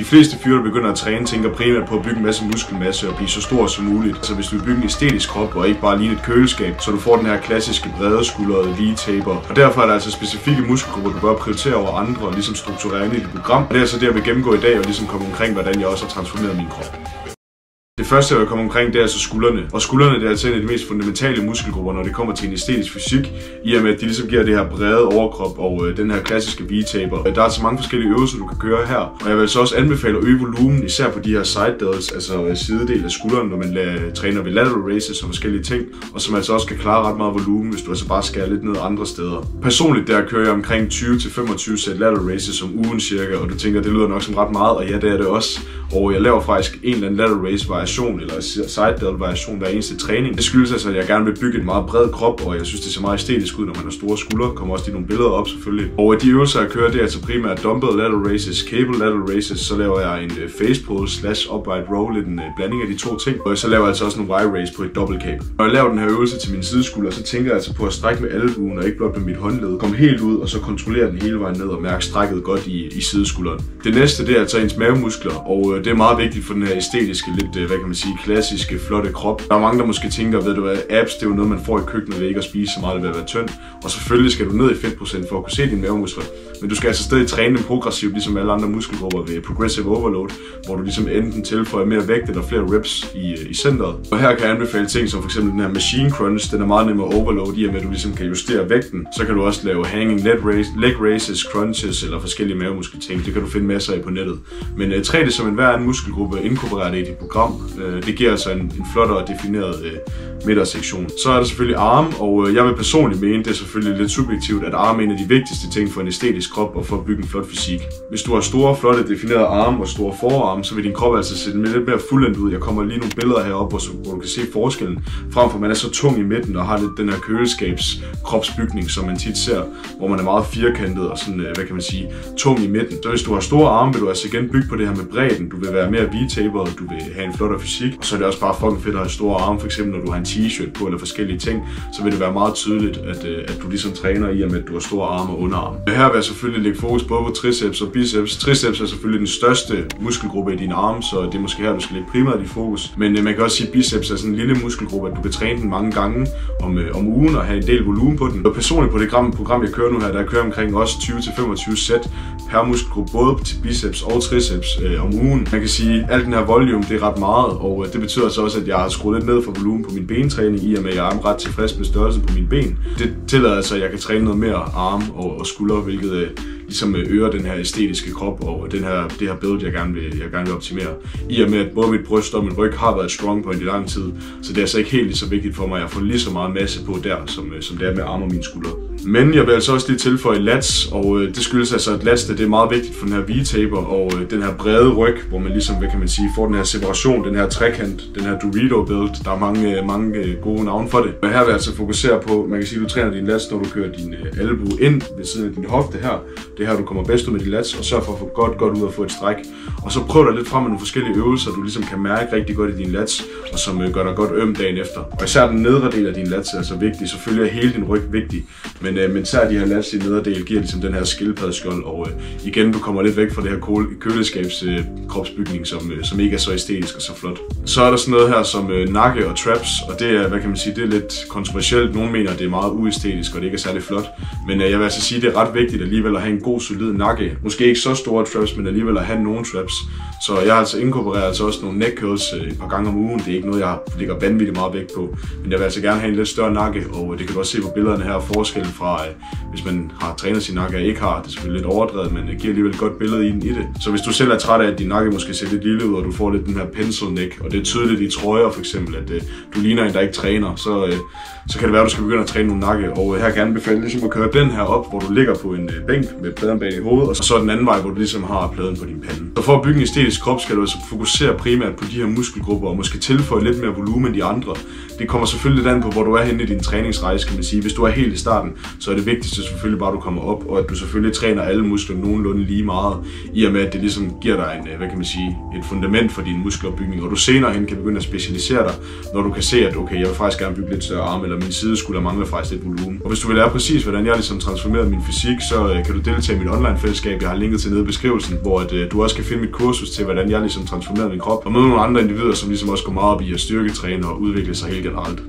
De fleste fyre, der begynder at træne, tænker primært på at bygge en masse muskelmasse og blive så stor som muligt. Altså hvis du vil bygge en æstetisk krop og ikke bare ligne et køleskab, så du får den her klassiske brede skuldrede V-taper. Og derfor er der altså specifikke muskelgrupper, du bør prioritere over andre og ligesom strukturere ind i dit program. Og det er altså det, jeg vil gennemgå i dag og ligesom komme omkring, hvordan jeg også har transformeret min krop. Det første, jeg vil komme omkring, det er altså skuldrene. Og skuldrene, det er altså en af de mest fundamentale muskelgrupper, når det kommer til en æstetisk fysik, i og med, at de ligesom giver det her brede overkrop og den her klassiske V-taper. Der er altså mange forskellige øvelser, du kan køre her. Og jeg vil så også anbefale at øge volumen, især på de her side delts, altså sidedel af skulderen, når man træner ved lateral raises og forskellige ting, og som altså også kan klare ret meget volumen, hvis du altså bare skærer lidt ned andre steder. Personligt der kører jeg omkring 20-25 sæt lateral raises om ugen cirka, og du tænker, det lyder nok som ret meget, og ja, det er det også. Og jeg laver faktisk en eller anden lateral raise variation eller side delt variation hver eneste træning. Det skyldes altså, at jeg gerne vil bygge en meget bred krop, og jeg synes, det ser meget æstetisk ud, når man har store skuldre. Kommer også lige nogle billeder op selvfølgelig. Og de øvelser, jeg kører, det er altså primært dumbbell lateral raises, cable lateral raises, så laver jeg en face pull / upright row, lidt en blanding af de to ting. Og så laver jeg altså også en Y-raise på et double cable. Når jeg laver den her øvelse til min sideskulder, så tænker jeg altså på at strække med albuen og ikke blot med mit håndled. Kom helt ud, og så kontrollere den hele vejen ned og mærke strækket godt i sideskulderen. Det næste, det er altså ens mavemuskler, og det er meget vigtigt for den her æstetiske, lidt, hvad kan man sige, klassiske, flotte krop. Der er mange, der måske tænker, ved du hvad, abs, det er jo noget, man får i køkkenet ved ikke at spise så meget, det vil være tynd. Og selvfølgelig skal du ned i fedtprocent for at kunne se dine mavemuskler. Men du skal altså stadig træne dem progressivt, ligesom alle andre muskelgrupper ved progressive overload, hvor du ligesom enten tilføjer mere vægt eller flere reps i centret. Og her kan jeg anbefale ting som f.eks. den her machine crunch, den er meget nemmere overload i og med, at du ligesom kan justere vægten. Så kan du også lave hanging leg raises, crunches eller forskellige mavemuskelting. Det kan du finde masser af på nettet. Men træn det som enhver anden muskelgruppe, inkorporere det i dit program. Det giver altså en flottere defineret midtersektion. Så er der selvfølgelig arme, og jeg vil personligt mene, det er selvfølgelig lidt subjektivt, at arme er en af de vigtigste ting for en æstetisk krop og for at bygge en flot fysik. Hvis du har store, flotte, definerede arme og store forarme, så vil din krop altså se lidt mere fuldendt ud. Jeg kommer lige nogle billeder heroppe, hvor du kan se forskellen, frem for at man er så tung i midten og har lidt den her køleskabskropsbygning, som man tit ser, hvor man er meget firkantet og sådan, hvad kan man sige, tung i midten. Så hvis du har store arme, vil du altså igen bygge på det her med bredden. Du vil være mere V-taperet, du vil have en flottere fysik, og så er det også bare fucking fedt at have store arme, for eksempel når du har en t-shirt på eller forskellige ting, så vil det være meget tydeligt, at du ligesom træner i og med, at du har store arme og underarme. Her vil jeg selvfølgelig lægge fokus både på triceps og biceps. Triceps er selvfølgelig den største muskelgruppe i dine arme, så det er måske her, du skal lægge primært i fokus. Men man kan også sige, at biceps er sådan en lille muskelgruppe, at du kan træne den mange gange om ugen og have en del volumen på den. Og personligt på det program, jeg kører nu her, der kører omkring også 20-25 sæt per muskelgruppe, både til biceps og triceps om ugen. Man kan sige, at al den her volume, det er ret meget, og det betyder så også, at jeg har skruet lidt ned for volumen på min bentræning, i og med, at jeg er ret tilfreds med størrelsen på mine ben. Det tillader altså, at jeg kan træne noget mere arme og skuldre, hvilket ligesom øger den her æstetiske krop og det her build, jeg gerne vil optimere. I og med, at både mit bryst og min ryg har været et strong point i lang tid, så det er altså ikke helt lige så vigtigt for mig, at jeg får lige så meget masse på der, som det er med arme og mine skuldre. Men jeg vil altså også lige tilføje lats, og det skyldes altså, at lats det er meget vigtigt for den her V-taper og den her brede ryg, hvor man ligesom, hvad kan man sige, får den her separation, den her trekant, den her Dorito build. Der er mange gode navne for det. Og her vil jeg altså fokusere på, man kan sige, at du træner din lats, når du kører din albue ind ved siden af din hofte her. Det er her, du kommer bedst ud med din lats, og sørg for at få godt ud og få et stræk. Og så prøv dig lidt frem med nogle forskellige øvelser, du ligesom kan mærke rigtig godt i din lats, og som gør dig godt øm dagen efter. Og især den nedre del af din lats er altså vigtig. Selvfølgelig er hele din ryg vigtig, men især de her lats i nedre del giver ligesom den her skildpaddeskjold, og igen, du kommer lidt væk fra det her køleskabskropsbygning, som ikke er så æstetisk og så flot. Så er der sådan noget her som nakke og traps, og det er, hvad kan man sige, det er lidt kontroversielt. Nogle mener, at det er meget uæstetisk, og det ikke er særlig flot. Men jeg vil altså sige, at det er ret vigtigt alligevel at have en god, solid nakke. Måske ikke så store traps, men alligevel at have nogle traps. Så jeg har altså inkorporeret også nogle neck curls et par gange om ugen. Det er ikke noget, jeg lægger vanvittigt meget vægt på. Men jeg vil altså gerne have en lidt større nakke, og det kan du også se på billederne her, forskellen fra, hvis man har trænet sin nakke og ikke har. Det er selvfølgelig lidt overdrevet, men det giver alligevel et godt billede i det. Så hvis du selv er træt af, at din nakke måske ser lidt lille ud, og du får lidt den her pencil neck, og det er tydeligt i trøjer for eksempel, at du ligner en, der ikke træner, så kan det være, at du skal begynde at træne nogle nakke. Og her kan jeg anbefale ligesom at køre den her op, hvor du ligger på en bænk med pladen bag i hovedet, og så den anden vej, hvor du ligesom har pladen på din pande. Så for at bygge en æstetisk krop, skal du altså fokusere primært på de her muskelgrupper, og måske tilføje lidt mere volumen end de andre. Det kommer selvfølgelig lidt an på, hvor du er henne i din træningsrejse, kan man sige. Hvis du er helt i starten, så er det vigtigste selvfølgelig bare, at du kommer op, og at du selvfølgelig træner alle muskler nogenlunde lige meget, i og med, at det ligesom giver dig en, hvad kan man sige, et fundament for din muskelopbygning, og du senere hen kan begynde at specialisere dig, når du kan se, at okay, jeg vil faktisk gerne bygge lidt større arme, eller min sideskulder mangler faktisk lidt volumen. Og hvis du vil lære præcis, hvordan jeg ligesom transformerede min fysik, så kan du deltage i mit online-fællesskab, jeg har linket til nede i beskrivelsen, hvor du også kan finde mit kursus til, hvordan jeg ligesom transformerer min krop, og møde nogle andre individer, som ligesom også går meget op i at styrketræne og udvikle sig helt generelt.